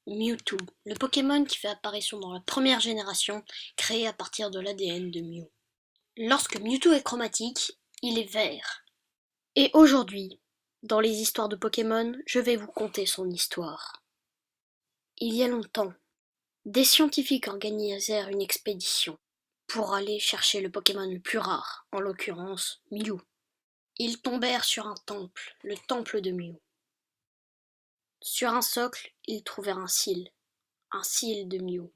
Mewtwo, le Pokémon qui fait apparition dans la première génération, créé à partir de l'ADN de Mew. Lorsque Mewtwo est chromatique, il est vert. Et aujourd'hui, dans les histoires de Pokémon, je vais vous conter son histoire. Il y a longtemps, des scientifiques organisèrent une expédition pour aller chercher le Pokémon le plus rare, en l'occurrence Mew. Ils tombèrent sur un temple, le temple de Mew. Sur un socle, ils trouvèrent un cil de Mew.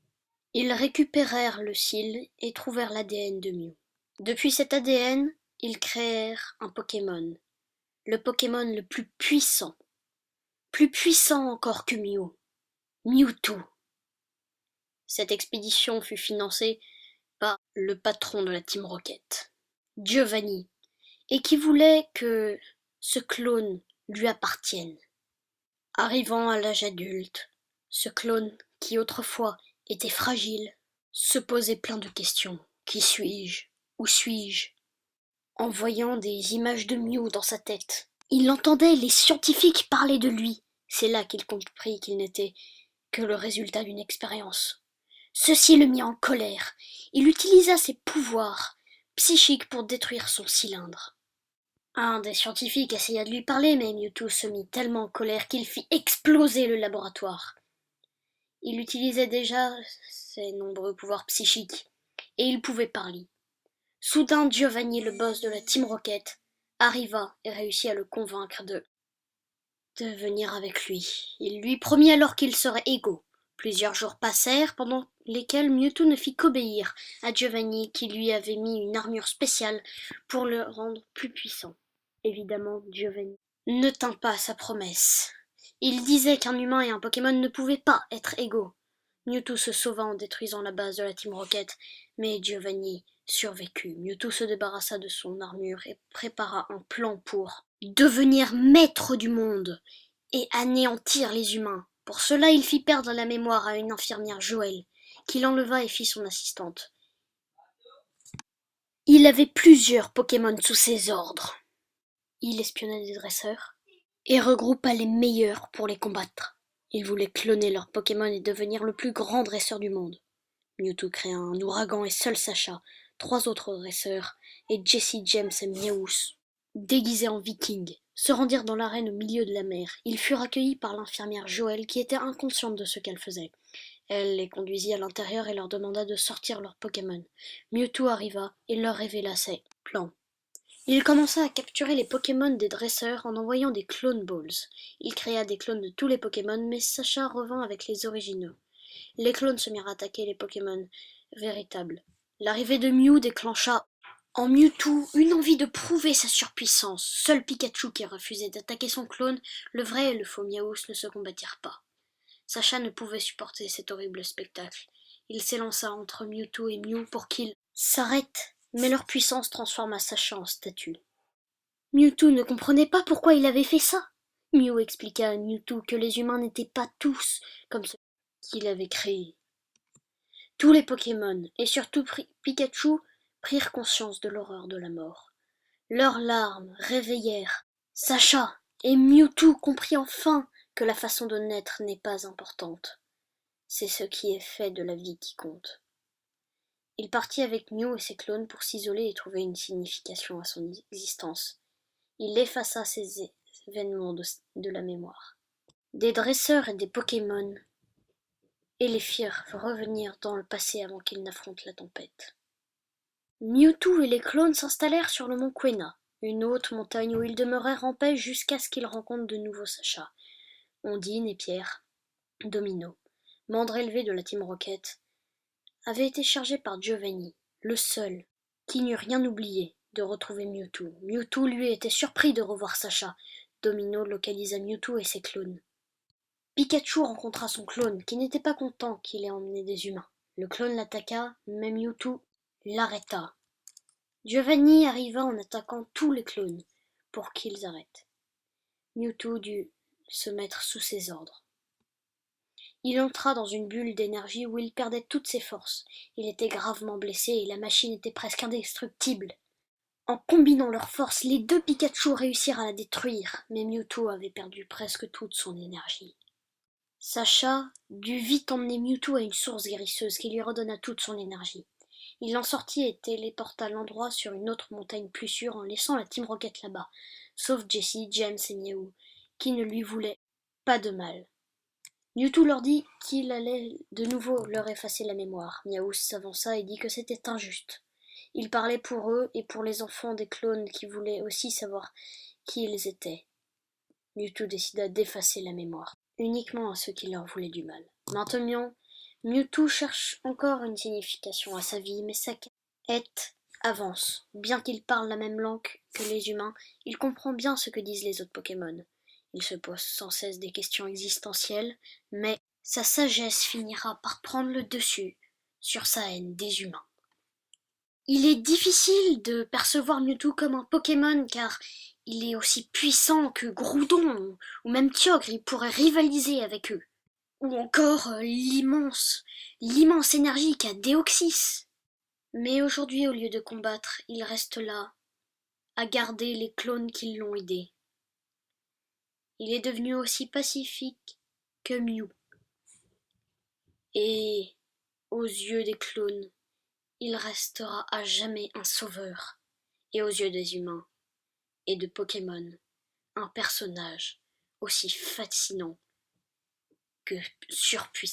Ils récupérèrent le cil et trouvèrent l'ADN de Mew. Depuis cet ADN, ils créèrent un Pokémon, le Pokémon le plus puissant encore que Mew, Mewtwo. Cette expédition fut financée par le patron de la Team Rocket, Giovanni, et qui voulait que ce clone lui appartienne. Arrivant à l'âge adulte, ce clone, qui autrefois était fragile, se posait plein de questions. Qui suis-je? Où suis-je? En voyant des images de Mew dans sa tête, il entendait les scientifiques parler de lui. C'est là qu'il comprit qu'il n'était que le résultat d'une expérience. Ceci le mit en colère. Il utilisa ses pouvoirs psychiques pour détruire son cylindre. Un des scientifiques essaya de lui parler, mais Mewtwo se mit tellement en colère qu'il fit exploser le laboratoire. Il utilisait déjà ses nombreux pouvoirs psychiques, et il pouvait parler. Soudain, Giovanni, le boss de la Team Rocket, arriva et réussit à le convaincre de venir avec lui. Il lui promit alors qu'ils seraient égaux. Plusieurs jours passèrent, pendant lesquels Mewtwo ne fit qu'obéir à Giovanni, qui lui avait mis une armure spéciale pour le rendre plus puissant. Évidemment, Giovanni ne tint pas sa promesse. Il disait qu'un humain et un Pokémon ne pouvaient pas être égaux. Mewtwo se sauva en détruisant la base de la Team Rocket, mais Giovanni survécut. Mewtwo se débarrassa de son armure et prépara un plan pour devenir maître du monde et anéantir les humains. Pour cela, il fit perdre la mémoire à une infirmière, Joël, qui l'enleva et fit son assistante. Il avait plusieurs Pokémon sous ses ordres. Il espionna des dresseurs et regroupa les meilleurs pour les combattre. Il voulait cloner leurs Pokémon et devenir le plus grand dresseur du monde. Mewtwo créa un ouragan et seul Sacha, 3 autres dresseurs, et Jesse, James et Meowth, déguisés en vikings, se rendirent dans l'arène au milieu de la mer. Ils furent accueillis par l'infirmière Joël qui était inconsciente de ce qu'elle faisait. Elle les conduisit à l'intérieur et leur demanda de sortir leurs Pokémon. Mewtwo arriva et leur révéla ses plans. Il commença à capturer les Pokémon des dresseurs en envoyant des clone balls. Il créa des clones de tous les Pokémon, mais Sacha revint avec les originaux. Les clones se mirent à attaquer les Pokémon véritables. L'arrivée de Mew déclencha en Mewtwo une envie de prouver sa surpuissance. Seul Pikachu, qui refusait d'attaquer son clone, le vrai et le faux Meowth, ne se combattirent pas. Sacha ne pouvait supporter cet horrible spectacle. Il s'élança entre Mewtwo et Mew pour qu'ils s'arrêtent, mais leur puissance transforma Sacha en statue. Mewtwo ne comprenait pas pourquoi il avait fait ça. Mew expliqua à Mewtwo que les humains n'étaient pas tous comme ceux qu'il avait créés. Tous les Pokémon, et surtout Pikachu, prirent conscience de l'horreur de la mort. Leurs larmes réveillèrent Sacha, et Mewtwo comprit enfin que la façon de naître n'est pas importante. C'est ce qui est fait de la vie qui compte. Il partit avec Mew et ses clones pour s'isoler et trouver une signification à son existence. Il effaça ces événements de la mémoire. Des dresseurs et des Pokémon et les firent revenir dans le passé avant qu'ils n'affrontent la tempête. Mewtwo et les clones s'installèrent sur le mont Quena, une haute montagne où ils demeurèrent en paix jusqu'à ce qu'ils rencontrent de nouveau Sacha, Ondine et Pierre. Domino, membre élevé de la Team Rocket, avait été chargé par Giovanni, le seul, qui n'eût rien oublié, de retrouver Mewtwo. Mewtwo, lui, était surpris de revoir Sacha. Domino localisa Mewtwo et ses clones. Pikachu rencontra son clone, qui n'était pas content qu'il ait emmené des humains. Le clone l'attaqua, mais Mewtwo l'arrêta. Giovanni arriva en attaquant tous les clones, pour qu'ils arrêtent. Mewtwo dut se mettre sous ses ordres. Il entra dans une bulle d'énergie où il perdait toutes ses forces. Il était gravement blessé et la machine était presque indestructible. En combinant leurs forces, les 2 Pikachu réussirent à la détruire, mais Mewtwo avait perdu presque toute son énergie. Sacha dut vite emmener Mewtwo à une source guérisseuse qui lui redonna toute son énergie. Il en sortit et téléporta l'endroit sur une autre montagne plus sûre en laissant la Team Rocket là-bas, sauf Jessie, James et Mew, qui ne lui voulaient pas de mal. Mewtwo leur dit qu'il allait de nouveau leur effacer la mémoire. Meowth s'avança et dit que c'était injuste. Il parlait pour eux et pour les enfants des clones qui voulaient aussi savoir qui ils étaient. Mewtwo décida d'effacer la mémoire, uniquement à ceux qui leur voulaient du mal. Maintenant, Mewtwo cherche encore une signification à sa vie, mais sa quête avance. Bien qu'il parle la même langue que les humains, il comprend bien ce que disent les autres Pokémon. Il se pose sans cesse des questions existentielles, mais sa sagesse finira par prendre le dessus sur sa haine des humains. Il est difficile de percevoir Mewtwo comme un Pokémon car il est aussi puissant que Groudon ou même Kyogre, il pourrait rivaliser avec eux. Ou encore l'immense énergie qu'a Deoxys. Mais aujourd'hui, au lieu de combattre, il reste là, à garder les clones qui l'ont aidé. Il est devenu aussi pacifique que Mew. Et, aux yeux des clones, il restera à jamais un sauveur. Et aux yeux des humains et de Pokémon, un personnage aussi fascinant que surpuissant.